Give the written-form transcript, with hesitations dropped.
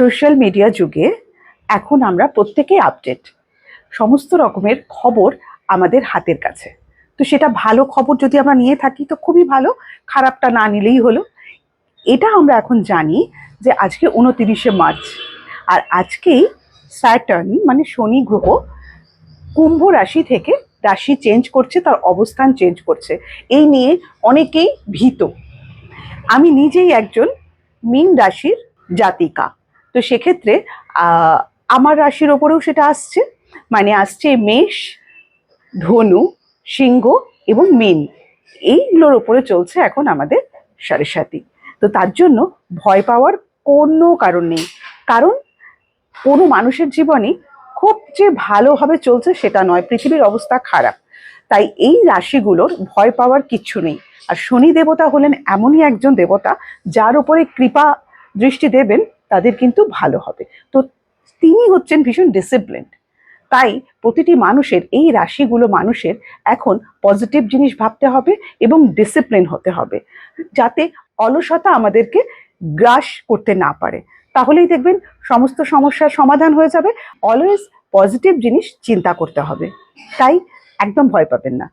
Social media যুগে এখন আমরা প্রত্যেকেই আপডেট। সমস্ত রকমের খবর আমাদের হাতের কাছে। তো সেটা ভালো খবর যদি আমরা নিয়ে থাকি তো খুবই ভালো, খারাপটা না নিলেই হলো। এটা আমরা এখন জানি যে আজকে 29শে মার্চ, আর আজকেই স্যাটার্ন মানে শনি গ্রহ কুম্ভ রাশি থেকে রাশি চেঞ্জ করছে, তার অবস্থান চেঞ্জ করছে। এই নিয়ে অনেকেই ভীত। আমি নিজেই একজন মীন রাশির জাতিকা, তো সেক্ষেত্রে আমার রাশির ওপরেও সেটা আসছে, মানে আসছে মেষ, ধনু, সিংহ এবং মীন, এইগুলোর ওপরে চলছে এখন আমাদের সাড়ে। তো তার জন্য ভয় পাওয়ার কোনো কারণ নেই, কারণ কোনো মানুষের জীবনে খুব যে ভালোভাবে চলছে সেটা নয়, পৃথিবীর অবস্থা খারাপ। তাই এই রাশিগুলোর ভয় পাওয়ার কিচ্ছু নেই। আর শনি দেবতা হলেন এমনই একজন দেবতা যার উপরে কৃপা দৃষ্টি দেবেন তাদের কিন্তু ভালো হবে। তো তিনি হচ্ছেন ভীষণ ডিসিপ্লিনড। তাই প্রতিটি মানুষের, এই রাশিগুলো মানুষের এখন পজিটিভ জিনিস ভাবতে হবে এবং ডিসিপ্লিন হতে হবে, যাতে অলসতা আমাদেরকে গ্রাস করতে না পারে। তাহলেই দেখবেন সমস্ত সমস্যার সমাধান হয়ে যাবে। অলওয়েজ পজিটিভ জিনিস চিন্তা করতে হবে, তাই একদম ভয় পাবেন না।